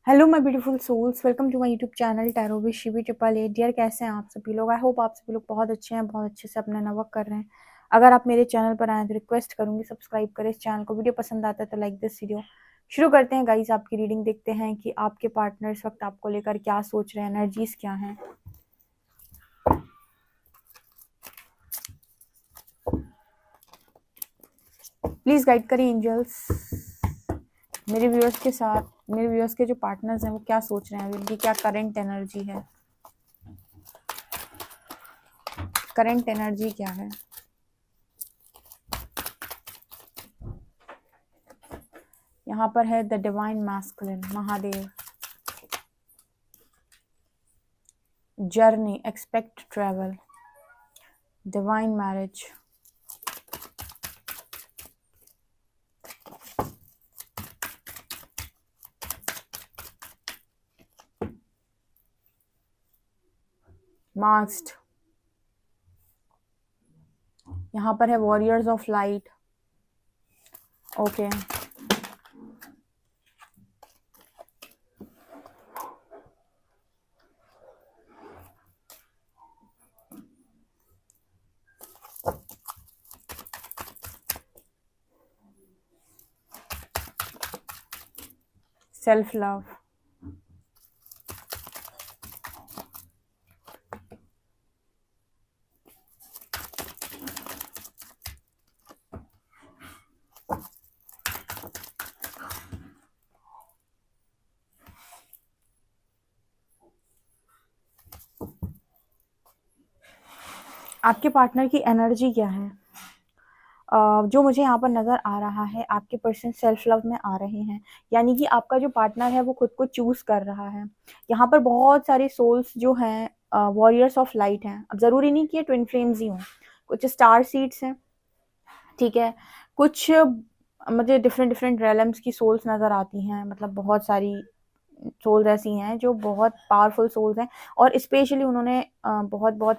Hello my beautiful souls, welcome to my YouTube channel tarot with Shivi triple A. Dear, कैसे हैं आप सभी लोग? आई होप आप सभी लोग बहुत अच्छे हैं, बहुत अच्छे से अपना वर्क कर रहे हैं। अगर आप मेरे चैनल पर आए तो रिक्वेस्ट करूंगी सब्सक्राइब करें इस चैनल को। वीडियो पसंद आता है तो लाइक दिस वीडियो। शुरू करते हैं गाइस आपकी रीडिंग। देखते हैं कि आपके पार्टनर इस वक्त आपको लेकर क्या सोच रहे हैं, एनर्जीज क्या हैं। प्लीज गाइड करिए एंजल्स मेरे व्यूअर्स के साथ। मेरे व्यूअर्स के जो पार्टनर्स हैं वो क्या सोच रहे हैं, उनकी क्या करंट एनर्जी है, करंट एनर्जी क्या है। यहाँ पर है the divine masculine, Mahadev, journey, expect travel, divine marriage, masked, यहाँ पर है warriors of light. Okay, self love, आपके पार्टनर की एनर्जी क्या है? जो मुझे यहाँ पर नज़र आ रहा है, आपके पर्सन सेल्फ लव में आ रहे हैं, यानी कि आपका जो पार्टनर है वो खुद को चूज कर रहा है। यहाँ पर बहुत सारे सोल्स जो हैं वॉरियर्स ऑफ लाइट हैं। अब ज़रूरी नहीं कि ये ट्विन फ्लेम्स ही हों, कुछ स्टार सीड्स हैं, ठीक है, कुछ मुझे डिफरेंट डिफरेंट रेलम्स की सोल्स नज़र आती हैं। मतलब बहुत सारी सोल्स ऐसी हैं जो बहुत पावरफुल सोल्स हैं, और स्पेशली उन्होंने बहुत बहुत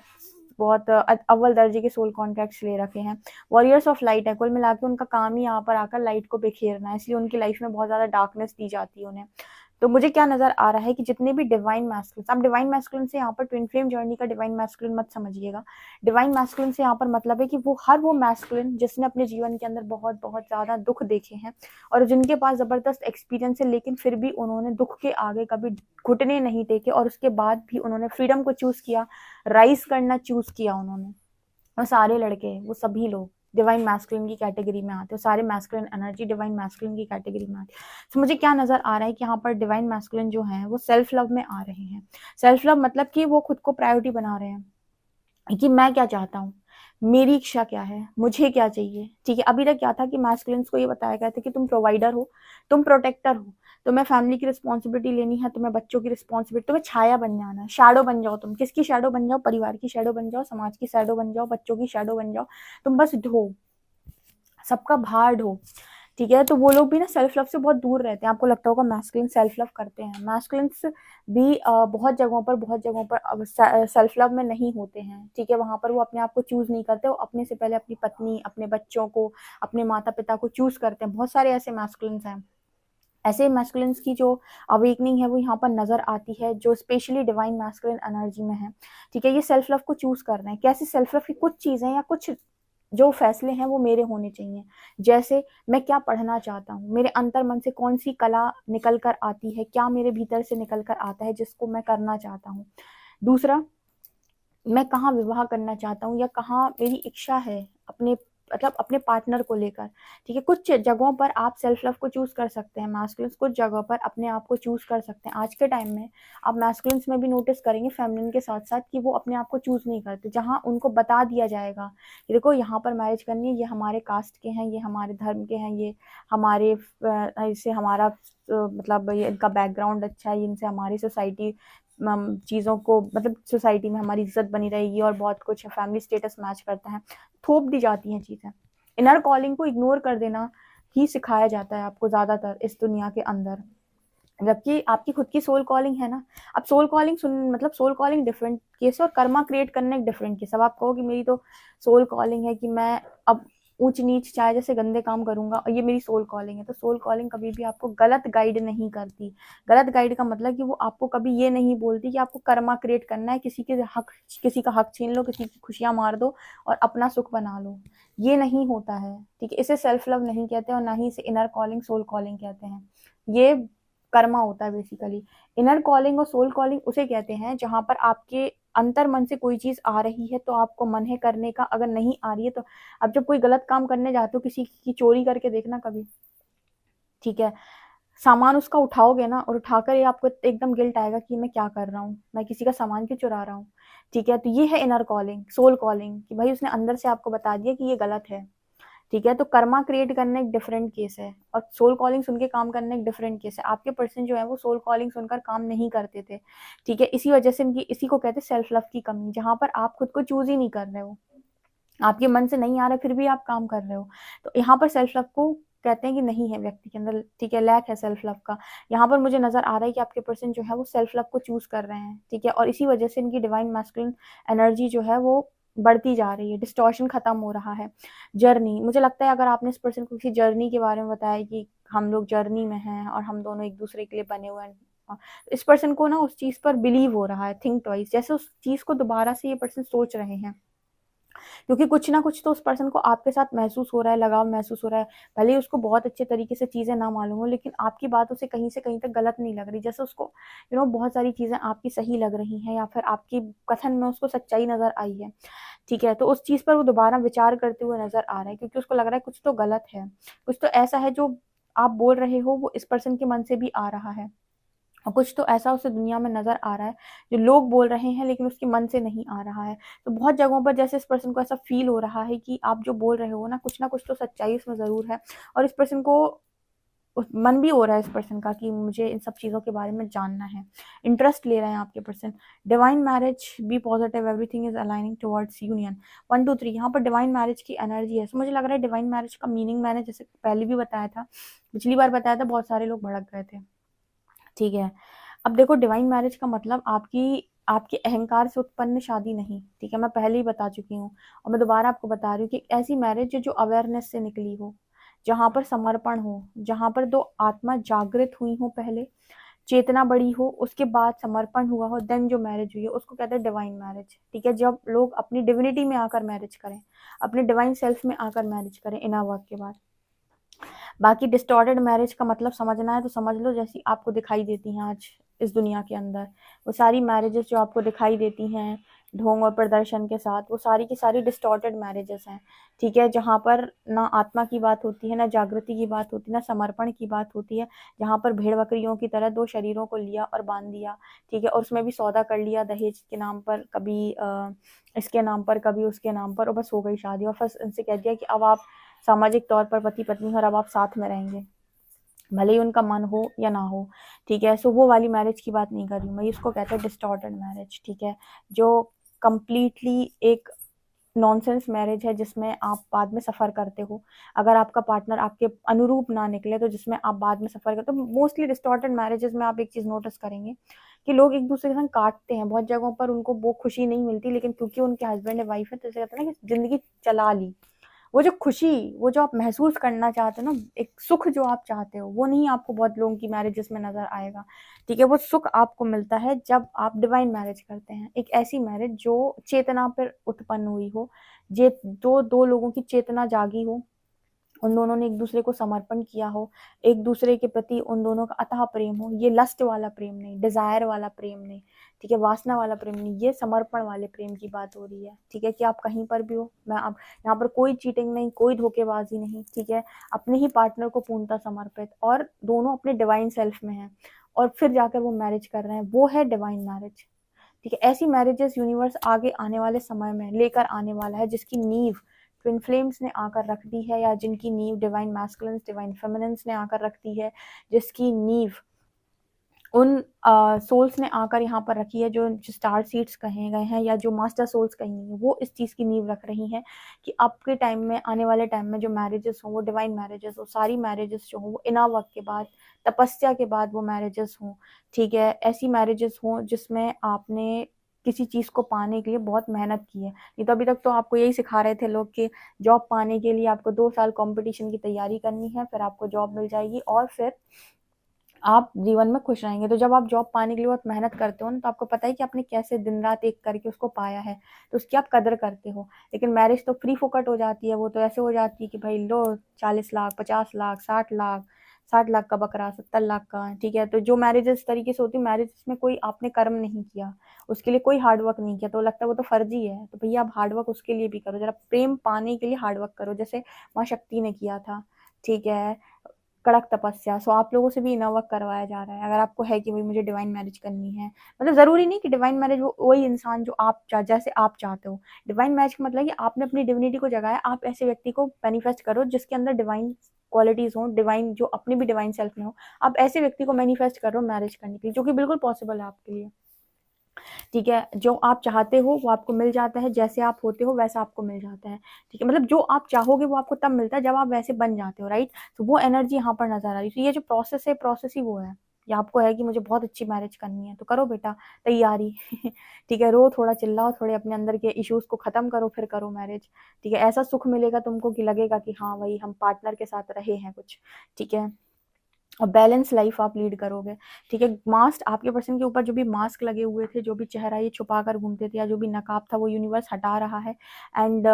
बहुत अव्वल दर्जे के सोल कॉन्ट्रैक्ट्स ले रखे हैं। वॉरियर्स ऑफ लाइट है, कुल मिला के उनका काम ही यहाँ पर आकर लाइट को बिखेरना है, इसलिए उनकी लाइफ में बहुत ज़्यादा डार्कनेस दी जाती है उन्हें। तो मुझे क्या नज़र आ रहा है कि जितने भी डिवाइन मैस्कुलिन, आप डिवाइन मैस्कुलिन से यहाँ पर ट्विन फ्लेम जर्नी का डिवाइन मैस्कुलिन मत समझिएगा। डिवाइन मैस्कुलिन से यहाँ पर मतलब है कि वो मैस्कुलिन जिसने अपने जीवन के अंदर बहुत बहुत ज़्यादा दुख देखे हैं और जिनके पास ज़बरदस्त एक्सपीरियंस है, लेकिन फिर भी उन्होंने दुख के आगे कभी घुटने नहीं टेके, और उसके बाद भी उन्होंने फ्रीडम को चूज़ किया, राइज करना चूज़ किया उन्होंने। और सारे लड़के, वो सभी लोग डिवाइन मैस्कुलिन की कैटेगरी में आते हैं। सारे मैस्कुलिन एनर्जी डिवाइन मैस्कुलिन की कैटेगरी में आती है। तो मुझे क्या नज़र आ रहा है कि यहाँ पर डिवाइन मैस्कुलिन जो है वो सेल्फ लव में आ रहे हैं। सेल्फ लव मतलब कि वो खुद को प्रायोरिटी बना रहे हैं कि मैं क्या चाहता हूँ, मेरी इच्छा क्या है, मुझे क्या चाहिए। ठीक है, अभी तक क्या था कि मैस्कुलिन्स को ये बताया गया था कि तुम प्रोवाइडर हो, तुम प्रोटेक्टर हो, तुम्हें फैमिली की रिस्पॉन्सिबिलिटी लेनी है, तुम्हें बच्चों की रिस्पॉन्सिबिलिटी, तुम्हें छाया बन जाना है, शैडो बन जाओ। तुम किसकी शैडो बन जाओ? परिवार की शैडो बन जाओ, समाज की शैडो बन जाओ, बच्चों की शैडो बन जाओ। तुम बस ढो, सबका भार ढो। ठीक है, तो वो लोग भी ना सेल्फ लव से बहुत दूर रहते हैं। आपको लगता होगा मैस्कुलिन सेल्फ लव करते हैं, मैस्कुलिन्स भी बहुत जगहों पर सेल्फ लव में नहीं होते हैं। ठीक है, वहां पर वो अपने आप को चूज नहीं करते, वो अपने से पहले अपनी पत्नी, अपने बच्चों को, अपने माता पिता को चूज करते हैं। बहुत सारे ऐसे मैस्कुलिन्स हैं। ऐसे मैस्कुलिन्स की जो अवेकनिंग है वो यहाँ पर नजर आती है, जो स्पेशली डिवाइन मैस्कुलिन एनर्जी में है। ठीक है, ये सेल्फ लव को चूज कर रहे हैं। कैसे सेल्फ लव की कुछ चीजें या कुछ जो फैसले हैं वो मेरे होने चाहिए। जैसे मैं क्या पढ़ना चाहता हूँ, मेरे अंतर मन से कौन सी कला निकल कर आती है, क्या मेरे भीतर से निकल कर आता है जिसको मैं करना चाहता हूँ। दूसरा, मैं कहाँ विवाह करना चाहता हूँ या कहाँ मेरी इच्छा है अपने, मतलब अपने पार्टनर को लेकर। ठीक है, कुछ जगहों पर आप सेल्फ लव को चूज कर सकते हैं मैस्कुलिन्स, कुछ जगहों पर अपने आप को चूज कर सकते हैं। आज के टाइम में आप मैस्कुलिन्स में भी नोटिस करेंगे फेमिनिन के साथ साथ कि वो अपने आप को चूज नहीं करते। जहाँ उनको बता दिया जाएगा कि देखो यहाँ पर मैरिज करनी है, ये हमारे कास्ट के हैं, ये हमारे धर्म के हैं, ये हमारे इससे हमारा मतलब ये इनका बैकग्राउंड अच्छा है, इनसे हमारी सोसाइटी चीज़ों को, मतलब सोसाइटी में हमारी इज्जत बनी रहेगी और बहुत कुछ है, फैमिली स्टेटस मैच करता है, थोप दी जाती हैं चीज़ें। इनर कॉलिंग को इग्नोर कर देना ही सिखाया जाता है आपको ज़्यादातर इस दुनिया के अंदर, जबकि आपकी खुद की सोल कॉलिंग है ना। अब सोल कॉलिंग सुन, मतलब सोल कॉलिंग डिफरेंट केस है और कर्मा क्रिएट करना एक डिफरेंट केस। अब आप कहो कि मेरी तो सोल कॉलिंग है कि मैं अब ऊंच नीच चाहे जैसे गंदे काम करूंगा और ये मेरी सोल कॉलिंग है, तो सोल कॉलिंग कभी भी आपको गलत गाइड नहीं करती। गलत गाइड का मतलब कि वो आपको कभी ये नहीं बोलती कि आपको कर्मा क्रिएट करना है, किसी का हक छीन लो, किसी की खुशियां मार दो और अपना सुख बना लो। ये नहीं होता है, ठीक है। इसे सेल्फ लव नहीं कहते और ना ही इसे इनर कॉलिंग सोल कॉलिंग कहते हैं। ये कर्मा होता है बेसिकली। इनर कॉलिंग और सोल कॉलिंग उसे कहते हैं जहां पर आपके अंतर मन से कोई चीज आ रही है तो आपको मन है करने का, अगर नहीं आ रही है तो अब जब कोई गलत काम करने जाते हो, किसी की चोरी करके देखना कभी, ठीक है, सामान उसका उठाओगे ना और उठाकर ये आपको एकदम गिल्ट आएगा कि मैं क्या कर रहा हूँ, मैं किसी का सामान क्यों चुरा रहा हूँ, ठीक है। तो ये है इनर कॉलिंग सोल कॉलिंग कि भाई उसने अंदर से आपको बता दिया कि ये गलत है, ठीक है। तो कर्मा क्रिएट करना एक डिफरेंट केस है और सोल कॉलिंग सुन के काम करना एक डिफरेंट केस है। आपके पर्सन जो है वो सोल कॉलिंग सुनकर काम नहीं करते थे, ठीक है। इसी वजह से इनकी, इसी को कहते हैं सेल्फ लव की कमी, जहां पर आप खुद को चूज ही नहीं कर रहे हो, आपके मन से नहीं आ रहा फिर भी आप काम कर रहे हो। तो यहाँ पर सेल्फ लव को कहते हैं कि नहीं है व्यक्ति के अंदर, ठीक है, लैक है सेल्फ लव का। यहाँ पर मुझे नजर आ रहा है कि आपके पर्सन जो है वो सेल्फ लव को चूज कर रहे हैं, ठीक है, और इसी वजह से इनकी डिवाइन मैस्कुलिन एनर्जी जो है वो बढ़ती जा रही है, डिस्टॉर्शन खत्म हो रहा है। जर्नी, मुझे लगता है अगर आपने इस पर्सन को किसी जर्नी के बारे में बताया कि हम लोग जर्नी में हैं और हम दोनों एक दूसरे के लिए बने हुए हैं, इस पर्सन को ना उस चीज पर बिलीव हो रहा है, थिंक ट्वाइस, जैसे उस चीज को दोबारा से ये पर्सन सोच रहे हैं, क्योंकि कुछ ना कुछ तो उस पर्सन को आपके साथ महसूस हो रहा है, लगाव महसूस हो रहा है। भले ही उसको बहुत अच्छे तरीके से चीजें ना मालूम हो, लेकिन आपकी बात उसे कहीं से कहीं तक गलत नहीं लग रही, जैसे उसको बहुत सारी चीजें आपकी सही लग रही हैं या फिर आपकी कथन में उसको सच्चाई नजर आई है, ठीक है। तो उस चीज पर वो दोबारा विचार करते हुए नजर आ रहा है, क्योंकि उसको लग रहा है कुछ तो गलत है, कुछ तो ऐसा है जो आप बोल रहे हो वो इस पर्सन के मन से भी आ रहा है, और कुछ तो ऐसा उसे दुनिया में नजर आ रहा है जो लोग बोल रहे हैं लेकिन उसके मन से नहीं आ रहा है। तो बहुत जगहों पर जैसे इस पर्सन को ऐसा फील हो रहा है कि आप जो बोल रहे हो ना कुछ तो सच्चाई इसमें जरूर है, और इस पर्सन को मन भी हो रहा है इस पर्सन का कि मुझे इन सब चीजों के बारे में जानना है, इंटरेस्ट ले रहे हैं आपके person. Divine marriage, be positive, everything is aligning towards union, 1 2 3, यहाँ पर डिवाइन मैरिज की एनर्जी है। तो मुझे लग रहा है डिवाइन मैरिज का मीनिंग मैंने जैसे पहले भी बताया था, पिछली बार बताया था, बहुत सारे लोग भड़क गए थे, ठीक है। अब देखो डिवाइन मैरिज का मतलब आपकी आपके अहंकार से उत्पन्न शादी नहीं, ठीक है, मैं पहले ही बता चुकी हूँ और मैं दोबारा आपको बता रही हूँ कि ऐसी मैरिज जो अवेयरनेस से निकली हो, जहां पर समर्पण हो, जहां पर दो आत्मा जागृत हुई हो, पहले चेतना बढ़ी हो, उसके बाद समर्पण हुआ हो, देन जो मैरिज हुई है उसको कहते हैं डिवाइन मैरिज, ठीक है। जब लोग अपनी डिविनिटी में आकर मैरिज करें, अपने डिवाइन सेल्फ में आकर मैरिज करें इनर वर्क के बाद। बाकी डिस्टॉर्टेड मैरिज का मतलब समझना है तो समझ लो, जैसी आपको दिखाई देती हैं आज इस दुनिया के अंदर, वो सारी मैरिजेस जो आपको दिखाई देती हैं ढोंग और प्रदर्शन के साथ, वो सारी की सारी डिस्टॉर्टेड मैरिजेस हैं, ठीक है। जहाँ पर ना आत्मा की बात होती है, ना जागृति की बात होती है, ना समर्पण की बात होती है, जहाँ पर भेड़ बकरियों की तरह दो शरीरों को लिया और बांध दिया, ठीक है, और उसमें भी सौदा कर लिया दहेज के नाम पर, कभी इसके नाम पर, कभी उसके नाम पर, और बस हो गई शादी, और बस इनसे कह दिया कि अब आप सामाजिक तौर पर पति पत्नी हो और अब आप साथ में रहेंगे, भले ही उनका मन हो या ना हो, ठीक है। सो वो वाली मैरिज की बात नहीं कर रही मैं, इसको कहते हैं डिस्टॉर्टेड मैरिज, ठीक है, जो कंप्लीटली एक नॉनसेंस मैरिज है, जिसमें आप बाद में सफर करते हो, अगर आपका पार्टनर आपके अनुरूप ना निकले तो जिसमें आप बाद में सफर करते हो। मोस्टली डिस्टॉर्टेड मैरिजेस में आप एक चीज नोटिस करेंगे कि लोग एक दूसरे के संग काटते हैं, बहुत जगहों पर उनको वो खुशी नहीं मिलती, लेकिन क्योंकि उनके हस्बैंड या वाइफ है तो जैसे कहते हैं ना कि जिंदगी चला ली, वो जो खुशी, वो जो आप महसूस करना चाहते हो ना, एक सुख जो आप चाहते हो, वो नहीं आपको बहुत लोगों की मैरिजेस में नजर आएगा, ठीक है। वो सुख आपको मिलता है जब आप डिवाइन मैरिज करते हैं, एक ऐसी मैरिज जो चेतना पर उत्पन्न हुई हो, जे दो दो लोगों की चेतना जागी हो, उन दोनों ने एक दूसरे को समर्पण किया हो, एक दूसरे के प्रति उन दोनों का अथाह प्रेम हो, ये लस्ट वाला प्रेम नहीं, डिजायर वाला प्रेम नहीं, ठीक है, वासना वाला प्रेम नहीं, ये समर्पण वाले प्रेम की बात हो रही है, ठीक है। कि आप कहीं पर भी हो, मैं आप यहाँ पर कोई चीटिंग नहीं, कोई धोखेबाजी नहीं, ठीक है, अपने ही पार्टनर को पूर्णतः समर्पित, और दोनों अपने डिवाइन सेल्फ में हैं और फिर जाकर वो मैरिज कर रहे हैं, वो है डिवाइन मैरिज, ठीक है। ऐसी मैरिजेस यूनिवर्स आगे आने वाले समय में लेकर आने वाला है, जिसकी नींव ट्विन फ्लेम्स ने आकर रख दी है, या जिनकी नींव डिवाइन मैस्कुलिन्स डिवाइन फेमिनिन्स ने आकर रख दी है, जिसकी नींव उन सोल्स ने आकर यहाँ पर रखी है, जो स्टार सीड्स कहे गए हैं या जो मास्टर सोल्स कही हैं, वो इस चीज़ की नींव रख रही हैं कि आपके टाइम में, आने वाले टाइम में जो मैरिजेस हों वो डिवाइन मैरिजेस हो, सारी मैरिजेस जो हों वो इना वक्त के बाद, तपस्या के बाद वो मैरिजेस हों, ठीक है। ऐसी मैरिजेस हों जिसमें आपने किसी चीज़ को पाने के लिए बहुत मेहनत की है। नहीं तो अभी तक तो आपको यही सिखा रहे थे लोग कि जॉब पाने के लिए आपको 2 साल कॉम्पिटिशन की तैयारी करनी है, फिर आपको जॉब मिल जाएगी और फिर आप जीवन में खुश रहेंगे। तो जब आप जॉब पाने के लिए बहुत मेहनत करते हो ना, तो आपको पता है कि आपने कैसे दिन-रात एक करके उसको पाया है, तो उसकी आप कदर करते हो। लेकिन मैरिज तो फ्री फोकट हो जाती है, वो तो ऐसे हो जाती है कि भाई लो 40 लाख, 50 लाख, 60 लाख, 60 लाख का बकरा, 70 लाख का, ठीक है? तो जो मैरिज इस तरीके से होती है, मैरिज में कोई आपने कर्म नहीं किया, उसके लिए कोई हार्ड वर्क नहीं किया, तो लगता है वो तो फर्जी है। तो भैया आप हार्ड वर्क उसके लिए भी करो, ज़रा प्रेम पाने के लिए हार्ड वर्क करो, जैसे माँ शक्ति ने किया था, ठीक है? कड़क तपस्या। सो आप लोगों से भी इनर वर्क करवाया जा रहा है। अगर आपको है कि भाई मुझे डिवाइन मैरिज करनी है, मतलब ज़रूरी नहीं कि डिवाइन मैरिज वो वही इंसान जो आप जैसे आप चाहते हो। डिवाइन मैरिज का मतलब कि आपने अपनी डिविनिटी को जगाया, आप ऐसे व्यक्ति को मैनिफेस्ट करो जिसके अंदर डिवाइन क्वालिटीज़ हों, डिवाइन जो अपने भी डिवाइन सेल्फ में हो। आप ऐसे व्यक्ति को मैनिफेस्ट करो मैरिज करने के लिए, जो कि बिल्कुल पॉसिबल है आपके लिए। ठीक है? जो आप चाहते हो वो आपको मिल जाता है, जैसे आप होते हो वैसा आपको मिल जाता है, ठीक है? मतलब जो आप चाहोगे वो आपको तब मिलता है जब आप वैसे बन जाते हो, राइट? तो वो एनर्जी यहाँ पर नज़र आ रही है। तो ये जो प्रोसेस है, प्रोसेस ही वो है। या आपको है कि मुझे बहुत अच्छी मैरिज करनी है, तो करो बेटा तैयारी ठीक है? रो थोड़ा, चिल्लाओ थोड़े, अपने अंदर के इश्यूज़ को ख़त्म करो, फिर करो मैरिज, ठीक है? ऐसा सुख मिलेगा तुमको कि लगेगा कि हाँ, भई हम पार्टनर के साथ रहे हैं कुछ, ठीक है? और बैलेंस लाइफ आप लीड करोगे, ठीक है? मास्क आपके पर्सन के ऊपर जो भी मास्क लगे हुए थे, जो भी चेहरा ये छुपा कर घूमते थे या जो भी नकाब था, वो यूनिवर्स हटा रहा है। एंड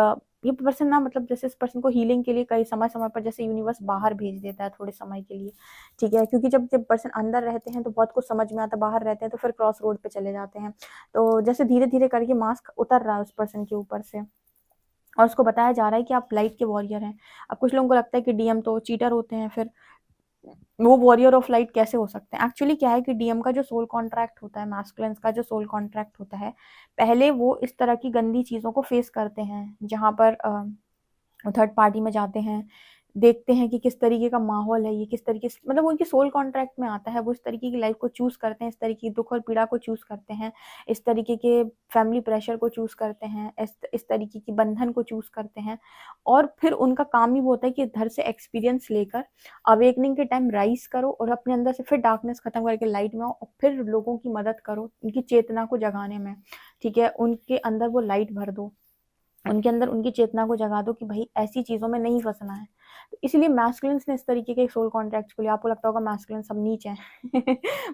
ये पर्सन ना, मतलब जैसे इस पर्सन को हीलिंग के लिए कई समय-समय पर जैसे यूनिवर्स बाहर भेज देता है थोड़े समय के लिए, ठीक है? क्योंकि जब जब पर्सन अंदर रहते हैं तो बहुत कुछ समझ में आता है, बाहर रहते हैं तो फिर क्रॉस रोड पे चले जाते हैं। तो जैसे धीरे-धीरे करके मास्क उतर रहा है उस पर्सन के ऊपर से और उसको बताया जा रहा है कि आप लाइट के वॉरियर हैं। अब कुछ लोगों को लगता है कि डीएम तो चीटर होते हैं, फिर वो वॉरियर ऑफ लाइट कैसे हो सकते हैं? एक्चुअली क्या है कि डीएम का जो सोल कॉन्ट्रैक्ट होता है, मैस्कुलिन्स का जो सोल कॉन्ट्रैक्ट होता है, पहले वो इस तरह की गंदी चीज़ों को फेस करते हैं, जहाँ पर थर्ड पार्टी में जाते हैं, देखते हैं कि किस तरीके का माहौल है, ये किस तरीके से, मतलब उनके सोल कॉन्ट्रैक्ट में आता है, वो इस तरीके की लाइफ को चूज़ करते हैं, इस तरीके की दुःख और पीड़ा को चूज़ करते हैं, इस तरीके के फैमिली प्रेशर को चूज़ करते हैं, इस तरीके की बंधन को चूज़ करते हैं और फिर उनका काम ही वो होता है कि इधर से एक्सपीरियंस लेकर अवेकनिंग के टाइम राइज़ करो और अपने अंदर से फिर डार्कनेस खत्म करके लाइट में आओ और फिर लोगों की मदद करो, उनकी चेतना को जगाने में, ठीक है? उनके अंदर वो लाइट भर दो। उनके अंदर उनकी चेतना को जगा दो कि भाई ऐसी चीज़ों में नहीं फँसना है। तो इसलिए मैस्कुलिन्स ने इस तरीके के सोल कॉन्ट्रैक्ट्स को लिया। आपको लगता होगा मैस्कुलिन सब नीच हैं।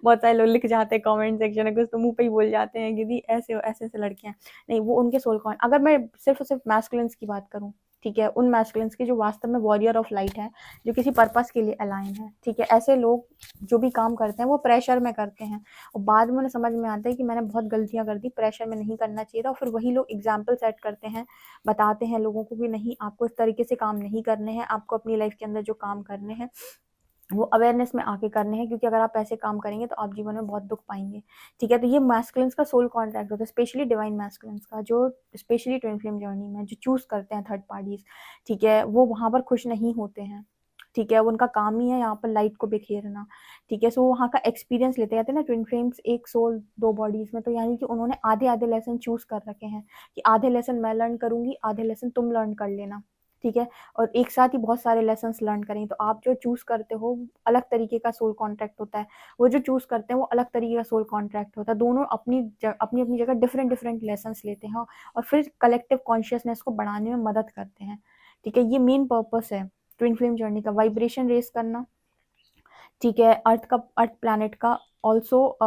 बहुत सारे लोग लिख जाते हैं कमेंट सेक्शन में, कुछ तो मुँह पे ही बोल जाते हैं कि दी ऐसे-ऐसे लड़कियाँ हैं। नहीं, वो उनके सोल कॉन अगर मैं सिर्फ़ और सिर्फ़ मैस्कुलिन्स की बात करूँ, ठीक है? उन मैस्कुलिन्स की जो वास्तव में वॉरियर ऑफ लाइट हैं, जो किसी पर्पज़ के लिए अलाइन हैं, ठीक है? ऐसे लोग जो भी काम करते हैं वो प्रेशर में करते हैं और बाद में उन्हें समझ में आता है कि मैंने बहुत गलतियाँ कर दी, प्रेशर में नहीं करना चाहिए था और फिर वही लोग एग्ज़ाम्पल सेट करते हैं, बताते हैं लोगों को कि नहीं, आपको इस तरीके से काम नहीं करने हैं, आपको अपनी लाइफ के अंदर जो काम करने हैं वो अवेयरनेस में आके करने हैं, क्योंकि अगर आप ऐसे काम करेंगे तो आप जीवन में बहुत दुख पाएंगे, ठीक है? तो ये मैस्कुलिन्स का सोल कॉन्ट्रैक्ट होता है, स्पेशली डिवाइन मैस्कुलिन्स का, जो स्पेशली ट्विन फ्लेम जर्नी में जो चूज करते हैं थर्ड पार्टीज, ठीक है? वो वहां पर खुश नहीं होते हैं, ठीक है? वो उनका काम ही है यहाँ पर लाइट को बिखेरना, ठीक है? सो वहाँ का एक्सपीरियंस लेते जाते हैं ना ट्विन फ्लेम्स, एक सोल दो बॉडीज में, तो यानी कि उन्होंने आधे आधे लेसन चूज कर रखे हैं कि आधे लेसन मैं लर्न करूंगी, आधे लेसन तुम लर्न कर लेना, ठीक है? और एक साथ ही बहुत सारे लेसन्स लर्न करेंगे। तो आप जो चूज करते हो अलग तरीके का सोल कॉन्ट्रैक्ट होता है, वो जो चूज करते हैं वो अलग तरीके का सोल कॉन्ट्रैक्ट होता है। दोनों अपनी अपनी जगह डिफरेंट डिफरेंट लेसन्स लेते हैं और फिर कलेक्टिव कॉन्शियसनेस को बढ़ाने में मदद करते हैं, ठीक है? ये मेन पर्पस है ट्विन फ्लेम जर्नी का, वाइब्रेशन रेस करना, ठीक है? अर्थ प्लैनेट का ऑल्सो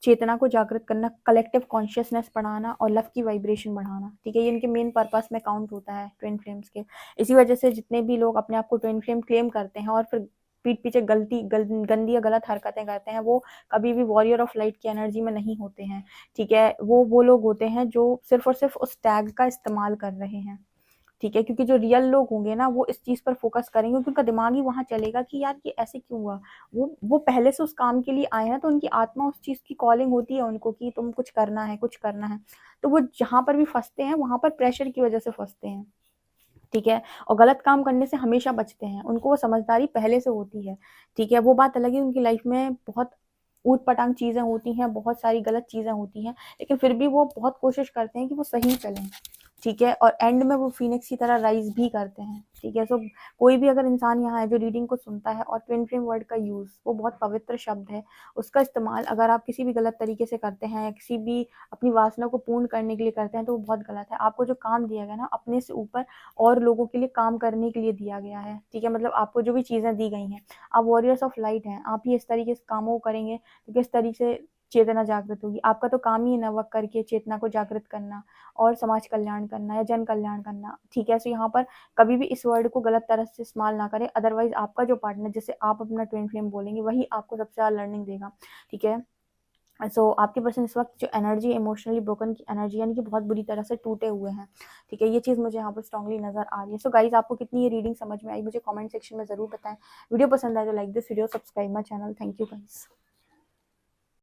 चेतना को जागृत करना, कलेक्टिव कॉन्शियसनेस बढ़ाना और लव की वाइब्रेशन बढ़ाना, ठीक है? ये इनके मेन पर्पस में काउंट होता है ट्विन फ्लेम्स के। इसी वजह से जितने भी लोग अपने आप को ट्विन फ्लेम क्लेम करते हैं और फिर पीठ पीछे गंदी या गलत हरकतें करते हैं, वो कभी भी वॉरियर ऑफ लाइट की एनर्जी में नहीं होते हैं, ठीक है? वो लोग होते हैं जो सिर्फ और सिर्फ उस टैग का इस्तेमाल कर रहे हैं, ठीक है? क्योंकि जो रियल लोग होंगे ना, वो इस चीज़ पर फ़ोकस करेंगे, क्योंकि उनका दिमाग ही वहाँ चलेगा कि यार ये ऐसे क्यों हुआ? वो पहले से उस काम के लिए आए हैं, तो उनकी आत्मा उस चीज़ की कॉलिंग होती है उनको कि तुम कुछ करना है, कुछ करना है। तो वो जहाँ पर भी फँसते हैं, वहाँ पर प्रेशर की वज़ह से फँसते हैं, ठीक है? और गलत काम करने से हमेशा बचते हैं, उनको वो समझदारी पहले से होती है, ठीक है? वो बात अलग है, उनकी लाइफ़ में बहुत ऊट-पटांग चीज़ें होती हैं, बहुत सारी गलत चीज़ें होती हैं, लेकिन फिर भी वो बहुत कोशिश करते हैं कि वो सही चलें। ठीक है, और एंड में वो फीनिक्स की तरह राइज भी करते हैं। ठीक है, सो कोई भी अगर इंसान यहाँ है जो रीडिंग को सुनता है, और ट्विन फ्लेम वर्ड का यूज़ वो बहुत पवित्र शब्द है, उसका इस्तेमाल अगर आप किसी भी गलत तरीके से करते हैं या किसी भी अपनी वासना को पूर्ण करने के लिए करते हैं तो वो बहुत गलत है। आपको जो काम दिया गया ना, अपने से ऊपर और लोगों के लिए काम करने के लिए दिया गया है। ठीक है, मतलब आपको जो भी चीज़ें दी गई हैं, आप वॉरियर्स ऑफ लाइट हैं, आप ही इस तरीके से कामों को करेंगे तो किस तरीके से चेतना जागृत होगी। आपका तो काम ही है नवक करके चेतना को जागृत करना और समाज कल्याण करना या जन कल्याण करना। ठीक है, सो यहाँ पर कभी भी इस वर्ड को गलत तरह से इस्तेमाल ना करें, अदरवाइज आपका जो पार्टनर जिसे आप अपना ट्विन फ्लेम बोलेंगे वही आपको सबसे ज़्यादा लर्निंग देगा। ठीक है, सो आपके पर्सन इस वक्त जो एनर्जी, इमोशनली ब्रोकन की एनर्जी, यानी कि बहुत बुरी तरह से टूटे हुए हैं। ठीक है, ये चीज़ मुझे यहाँ पर स्ट्रांगली नजर आ रही है। सो गाइज, आपको कितनी ये रीडिंग समझ में आई मुझे कमेंट सेक्शन में ज़रूर बताएं। वीडियो पसंद आए तो like this video, subscribe my channel. Thank you guys.